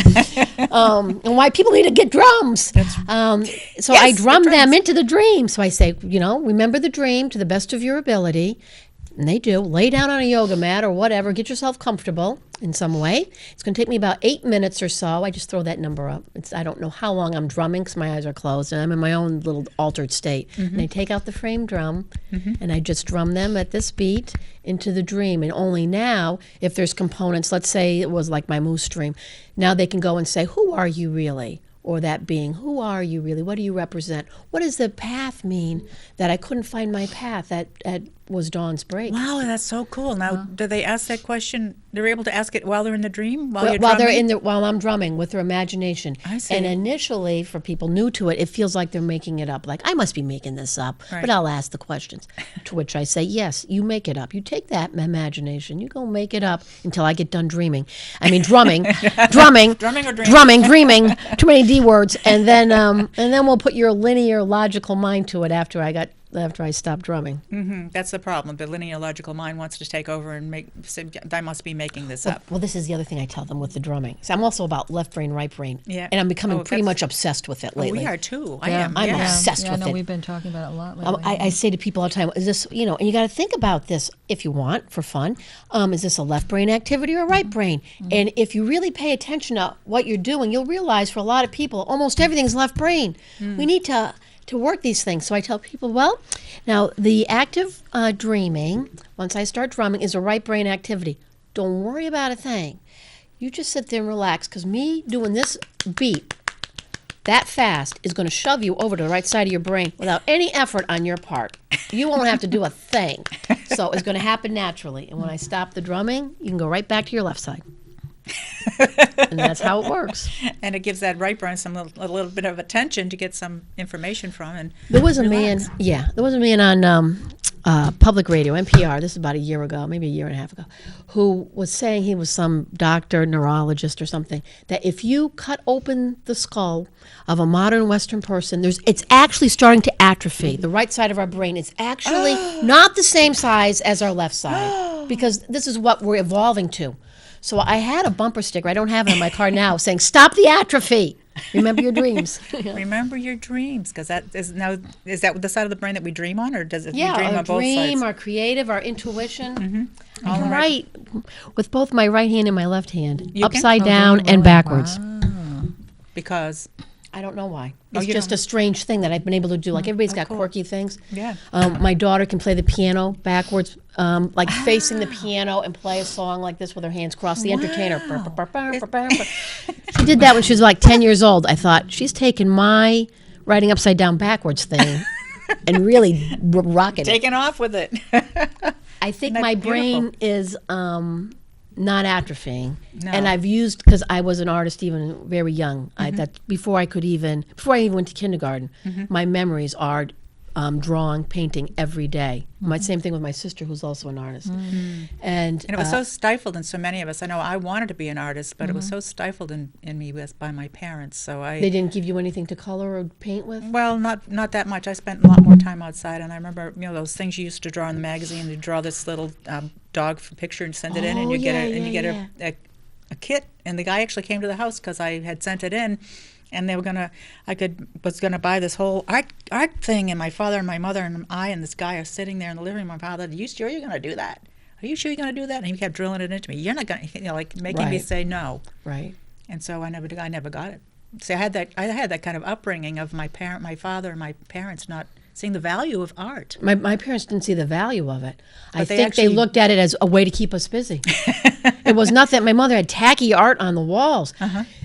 and why people need to get drums. So I Yes, the drum them drums. into the dream. So I say, remember the dream to the best of your ability. And they do. Lay down on a yoga mat or whatever. Get yourself comfortable in some way. It's going to take me about 8 minutes or so. I just throw that number up. I don't know how long I'm drumming because my eyes are closed and I'm in my own little altered state. And I take out the frame drum and I just drum them at this beat into the dream. And only now, if there's components, let's say it was like my moose dream, now they can go and say, who are you really? Or that being, who are you really? What do you represent? What does the path mean that I couldn't find my path at was dawn's break? Wow, that's so cool. Now, do they ask that question? They're able to ask it while they're in the dream, while you're While drumming? while I'm drumming with their imagination. I see. And initially, for people new to it, it feels like they're making it up. Like, I must be making this up. Right. But I'll ask the questions. To which I say, yes, you make it up. You take that imagination, you go make it up until I get done dreaming. I mean, drumming. Drumming. Drumming or dreaming? Drumming, dreaming. Too many D words. And then we'll put your linear, logical mind to it after I stop drumming. That's the problem. The linear logical mind wants to take over and say, I must be making this up. Well, this is the other thing I tell them with the drumming. So I'm also about left brain, right brain. Yeah. And I'm becoming Oh, pretty that's- much obsessed with it lately. We are too. I Yeah, am. I'm yeah. obsessed with no, it. we've been talking about it a lot lately. I say to people all the time, is this, and you got to think about this if you want for fun. Is this a left brain activity or a right brain? And if you really pay attention to what you're doing, you'll realize for a lot of people, almost everything's left brain. We need to work these things. So I tell people, well, now the active dreaming, once I start drumming, is a right brain activity. Don't worry about a thing. You just sit there and relax, because me doing this beat that fast is going to shove you over to the right side of your brain without any effort on your part. You won't have to do a thing. So it's going to happen naturally. And when I stop the drumming, you can go right back to your left side. And that's how it works. And it gives that right brain a little bit of attention to get some information from. And There was a relax. man on public radio, NPR, this is about a year ago, maybe a year and a half ago, who was saying, he was some doctor, neurologist or something, that if you cut open the skull of a modern Western person, it's actually starting to atrophy. The right side of our brain is actually not the same size as our left side, because this is what we're evolving to. So I had a bumper sticker, I don't have it in my car now, saying, stop the atrophy. Remember your dreams. Remember your dreams, because is that the side of the brain that we dream on, or does it we Yeah, dream our on both dream, sides? our creative, our intuition. I All can right. write with both my right hand and my left hand, You can? upside Oh, down really? and backwards. Because I don't know why. Oh, It's you just don't- a strange thing that I've been able to do. Like everybody's got cool. quirky things. Yeah. My daughter can play the piano backwards, like facing the piano and play a song like this with her hands crossed. The entertainer. She did that when she was like 10 years old. I thought, she's taken my writing upside down backwards thing and really rocking it. taking off with it. I think Isn't that my beautiful? brain is not atrophying, No. and I've used, because I was an artist even very young. Before I even went to kindergarten, my memories are drawing, painting every day. Same thing with my sister, who's also an artist, and And it was so stifled in so many of us. I know I wanted to be an artist, but it was so stifled in me by my parents. So they didn't give you anything to color or paint with. well, not that much. I spent a lot more time outside, and I remember those things you used to draw in the magazine. You draw this little dog picture and send it in, and Oh, you get yeah. a kit. And the guy actually came to the house because I had sent it in. And they were was gonna buy this whole art thing, and my father and my mother and I and this guy are sitting there in the living room. My father, are you sure you're gonna do that? Are you sure you're gonna do that? And he kept drilling it into me. You're not gonna, like making me Right. say no. Right. And so I never got it. So I had that kind of upbringing of my father and my parents not seeing the value of art. My parents didn't see the value of it. I But they think they actually- looked at it as a way to keep us busy. It was nothing. My mother had tacky art on the walls.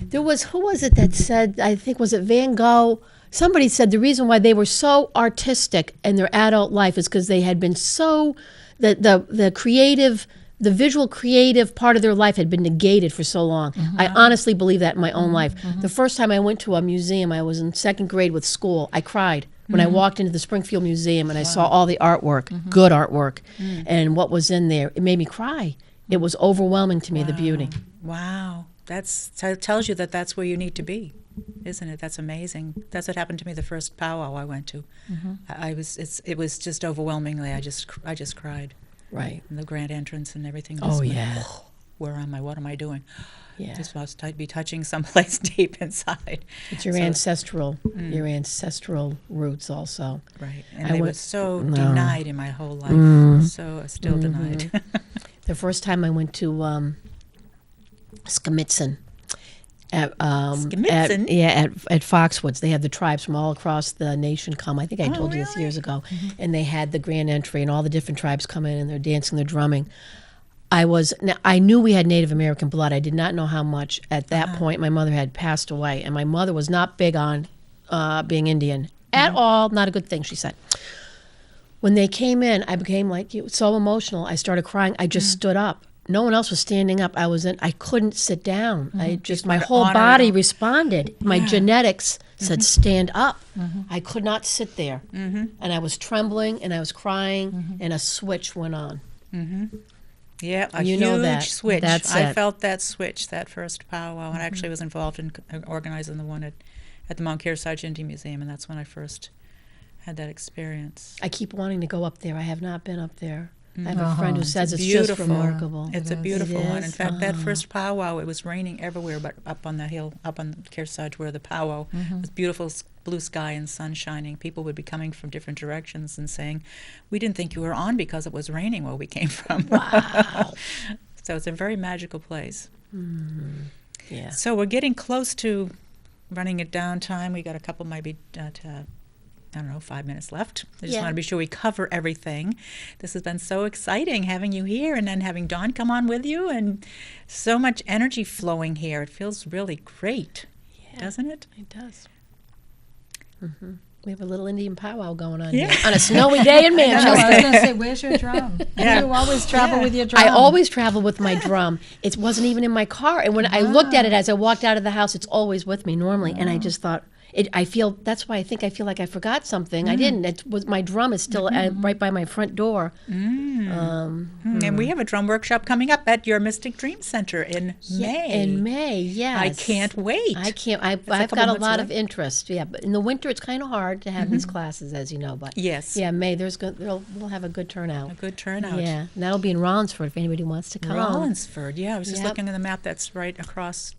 There was, who was it that said, I think, was it Van Gogh? Somebody said the reason why they were so artistic in their adult life is because they had been so, the creative, the visual creative part of their life had been negated for so long. I honestly believe that in my own life. The first time I went to a museum, I was in second grade with school, I cried. When I walked into the Springfield Museum and I saw all the artwork, good artwork, and what was in there, it made me cry. It was overwhelming to me, the beauty. Wow. Tells you that that's where you need to be, isn't it? That's amazing. That's what happened to me the first powwow I went to. It was just overwhelmingly. I just cried. Right. And the grand entrance and everything. Oh, went, yeah. Where am I? What am I doing? Yeah. Just must be touching someplace deep inside. It's your your ancestral roots also. Right. And I they were went- so No. denied in my whole life. So still denied. The first time I went to Skimitzen. Skimitzen? At Foxwoods. They had the tribes from all across the nation come. I think I told you this really? years ago. And they had the grand entry and all the different tribes come in and they're dancing, they're drumming. I knew we had Native American blood. I did not know how much. At that point, my mother had passed away, and my mother was not big on being Indian at all. Not a good thing, she said. When they came in, I became so emotional. I started crying. I just stood up. No one else was standing up. I couldn't sit down. My wanted to whole honor body them. responded. My genetics said stand up. I could not sit there. And I was trembling and I was crying and a switch went on. Yeah, a You huge know that. switch. That's I it. felt that switch, that first powwow, and I actually was involved in organizing the one at the Mount Kearsarge Indian Museum, and that's when I first had that experience. I keep wanting to go up there. I have not been up there. I have a Uh-huh. friend who It's says it's beautiful. just remarkable. It's a It is. beautiful It one. In is? fact, that first powwow, it was raining everywhere, but up on the hill, up on Kearsarge where the powwow was beautiful blue sky and sun shining. People would be coming from different directions and saying, "We didn't think you were on because it was raining where we came from." Wow. So it's a very magical place. Yeah. So we're getting close to running it down time. We got a couple, maybe, 5 minutes left. I just Yeah. want to be sure we cover everything. This has been so exciting having you here and then having Dawn come on with you and so much energy flowing here. It feels really great, doesn't it? It does. We have a little Indian powwow going on Yeah. here on a snowy day in No, I Manchester. was going to say, where's your drum? Yeah. You always travel Yeah. with your drum. I always travel with my drum. It wasn't even in my car. And when I looked at it as I walked out of the house, it's always with me normally. And I just thought, that's why I think I feel like I forgot something. I didn't. It was my drum is still right by my front door. And we have a drum workshop coming up at your Mystic Dream Center in May. In May, yes. I can't wait. I can't. I've couple got a months lot away. of interest. Yeah, but in the winter it's kind of hard to have these classes, as you know. But Yes. yeah, May we'll have a good turnout. A good turnout. Yeah, and that'll be in Rollinsford if anybody wants to come. Rollinsford, yeah. I was just Yep. looking at the map. That's right across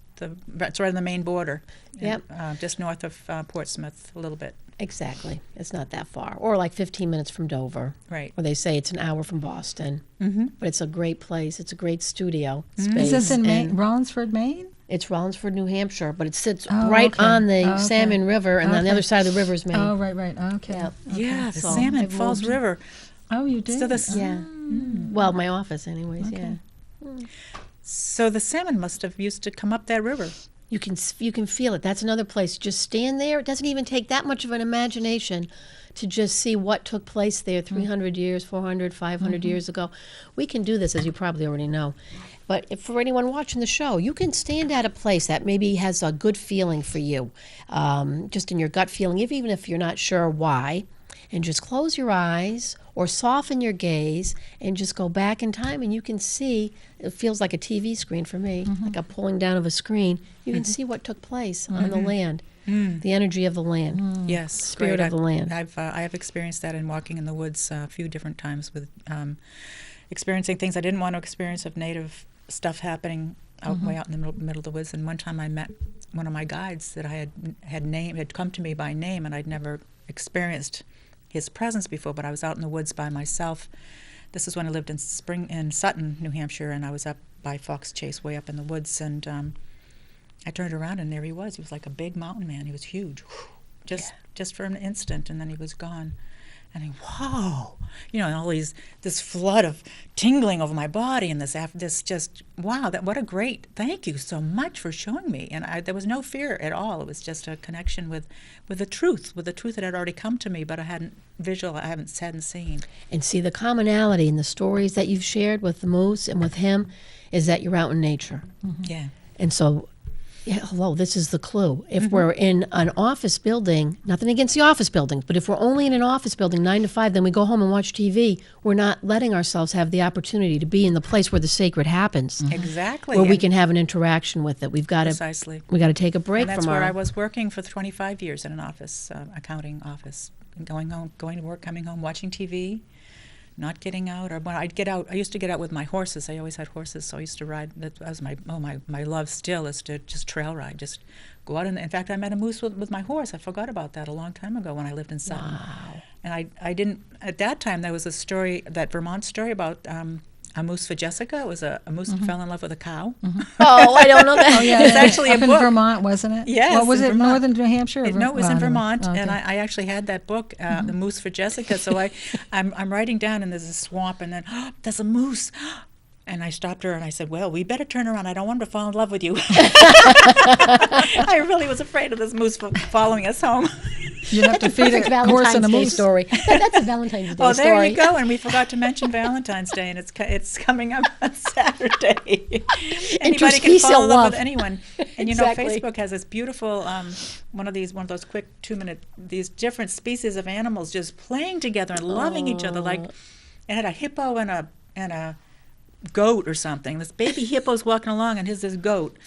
it's right on the main border. Yep. Just north of Portsmouth a little bit. Exactly. It's not that far, or like 15 minutes from Dover. Right. Or they say it's an hour from Boston. But it's a great place. It's a great studio space. Is this in and Rollinsford, Maine? It's Rollinsford, New Hampshire, but it sits Oh, right okay. on the Oh, okay. Salmon River, and on the Okay. other side of the river is Maine. Oh, right. Okay. Yep. Yeah, the So Salmon I've Falls moved. River. Oh, you did? So the Yeah. Well, my office, anyways. Okay. Yeah. So the salmon must have used to come up that river. You can feel it. That's another place. Just stand there. It doesn't even take that much of an imagination to just see what took place there 300 years, 400, 500 years ago. We can do this, as you probably already know. But if, for anyone watching the show, you can stand at a place that maybe has a good feeling for you, just in your gut feeling, even if you're not sure why, and just close your eyes or soften your gaze and just go back in time, and you can see, it feels like a TV screen for me, like a pulling down of a screen. You can see what took place on the land, the energy of the land. Yes, Spirit great. of the land. I have experienced that in walking in the woods a few different times with experiencing things I didn't want to experience of native stuff happening way out in the middle of the woods. And one time I met one of my guides that I had come to me by name, and I'd never experienced his presence before. But I was out in the woods by myself. This is when I lived in Sutton, New Hampshire, and I was up by Fox Chase, way up in the woods, and I turned around and there he was. He was like a big mountain man. He was huge, just for an instant, and then he was gone. And whoa, and all this flood of tingling over my body, and this just wow. What a great! Thank you so much for showing me. And there was no fear at all. It was just a connection with the truth that had already come to me, but I hadn't seen. And see, the commonality in the stories that you've shared with the moose and with him is that you're out in nature. Yeah. And so Yeah, hello, this is the clue. If we're in an office building, nothing against the office buildings, but if we're only in an office building 9 to 5, then we go home and watch TV, we're not letting ourselves have the opportunity to be in the place where the sacred happens, Exactly. where we and can have an interaction with it. We've got to Precisely. we got to take a break And that's from where our I was working for 25 years in an office, accounting office, and going home, going to work, coming home, watching TV, not getting out. Or when I'd get out, I used to get out with my horses. I always had horses, so I used to ride. That was my love still is to just trail ride, just go out. And in fact, I met a moose with my horse. I forgot about that a long time ago when I lived in Sutton. Wow. And I didn't, at that time, there was a story, that Vermont story about a moose for Jessica. It was a moose who fell in love with a cow. Oh, I don't know that. Oh, yeah, It's actually a up in book. Vermont, wasn't it? Yes, What was in it? Vermont. Northern New Hampshire? Or No, it was in anyway. Vermont, Okay. and I actually had that book, The Moose for Jessica. So I'm writing down, and there's a swamp, and then there's a moose. And I stopped her and I said, "Well, we better turn around. I don't want him to fall in love with you." I really was afraid of this moose following us home. You'd have to feed Perfect a horse and Valentine's a Day moose. story. That's a Valentine's Day Oh, story. there you go. And we forgot to mention Valentine's Day, and it's coming up on Saturday. Anybody can peace fall and in love love. with anyone. And Exactly. Facebook has this beautiful one of those quick 2-minute, these different species of animals just playing together and loving each other. Like it had a hippo and a goat or something. This baby hippo's walking along, and here's this goat.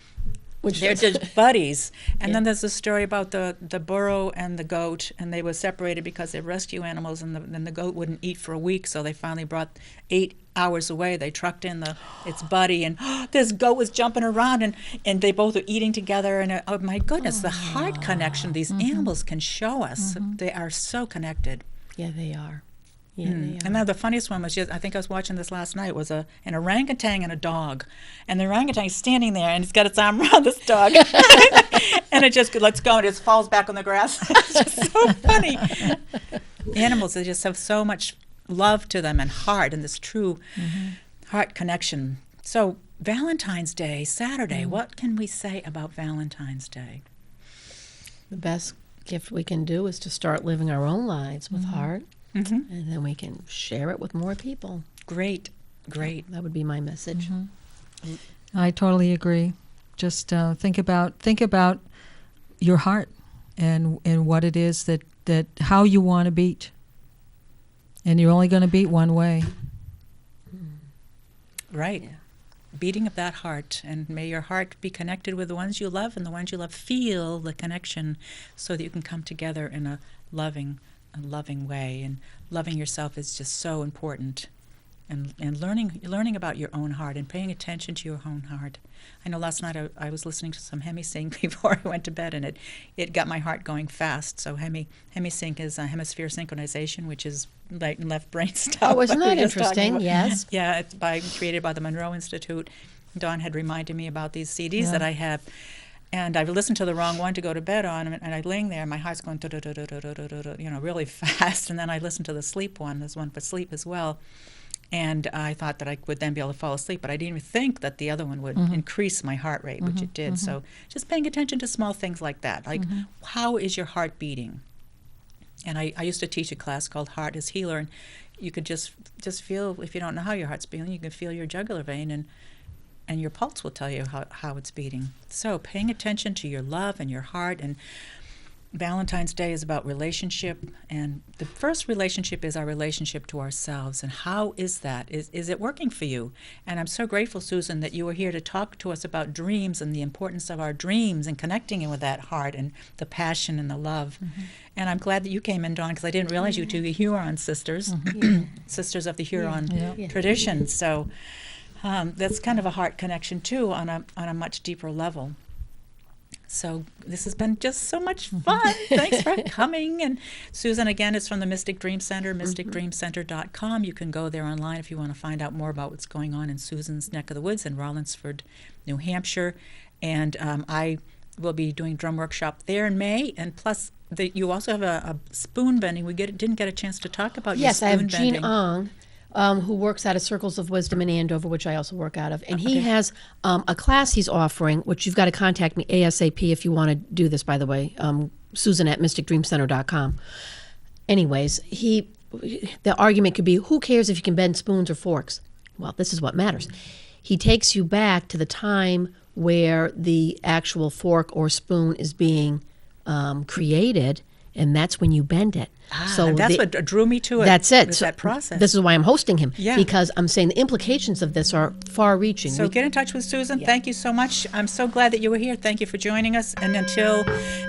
Which They're is- just buddies. And then there's a story about the burro and the goat, and they were separated because they're rescue animals, and then the goat wouldn't eat for a week, so they finally brought 8 hours away. They trucked in its buddy, and this goat was jumping around, and they both were eating together. And oh my goodness, the heart connection these animals can show us. They are so connected. Yeah, they are. Yeah, they are. And then the funniest one was I think I was watching this last night, was an orangutan and a dog. And the orangutan is standing there, and it's got its arm around this dog. And it just lets go, and it just falls back on the grass. It's just so funny. Animals, they just have so much love to them and heart, and this true heart connection. So Valentine's Day, Saturday, what can we say about Valentine's Day? The best gift we can do is to start living our own lives with heart, and then we can share it with more people. Great. That would be my message. I totally agree. Just think about your heart and what it is that how you want to beat. And you're only going to beat one way. Right. Yeah. Beating of that heart, and may your heart be connected with the ones you love, and the ones you love feel the connection, so that you can come together in a loving way. And loving yourself is just so important, and learning about your own heart and paying attention to your own heart. I know last night I was listening to some Hemi-Sync before I went to bed, and it got my heart going fast. So Hemi-Sync is hemisphere synchronization, which is right and left brain stuff. Oh, isn't like we that were just talking interesting? about. Yes. Yeah, it's created by the Monroe Institute. Dawn had reminded me about these CDs that I have. And I've listened to the wrong one to go to bed on, and I'm laying there, my heart's going, really fast. And then I listened to the sleep one. There's one for sleep as well. And I thought that I would then be able to fall asleep, but I didn't even think that the other one would increase my heart rate, which it did. So just paying attention to small things like that, like how is your heart beating? And I used to teach a class called Heart is Healer, and you could just feel, if you don't know how your heart's beating, you can feel your jugular vein, and your pulse will tell you how it's beating. So paying attention to your love and your heart. And Valentine's Day is about relationship, and the first relationship is our relationship to ourselves. And how is that? Is it working for you? And I'm so grateful, Susan, that you were here to talk to us about dreams and the importance of our dreams and connecting with that heart and the passion and the love. And I'm glad that you came in, Dawn, because I didn't realize you two were Huron sisters, sisters of the Huron Yeah. tradition. So that's kind of a heart connection too, on a much deeper level. So this has been just so much fun. Thanks for coming. And Susan, again, is from the Mystic Dream Center, mysticdreamcenter.com. You can go there online if you want to find out more about what's going on in Susan's neck of the woods in Rollinsford, New Hampshire. And I will be doing drum workshop there in May. And plus, you also have a spoon bending. We didn't get a chance to talk about Yes, I your have spoon bending. Gene Ong, who works out of Circles of Wisdom in Andover, which I also work out of. And he has a class he's offering, which you've got to contact me ASAP if you want to do this, by the way, Susan at mysticdreamcenter.com. Anyways, the argument could be, who cares if you can bend spoons or forks? Well, this is what matters. He takes you back to the time where the actual fork or spoon is being created, and that's when you bend it. And that's what drew me to it. That's it. was So that process. This is why I'm hosting him. Yeah. Because I'm saying the implications of this are far-reaching. So get in touch with Susan. Thank you so much. I'm so glad that you were here. Thank you for joining us. And until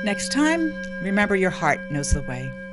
next time, remember your heart knows the way.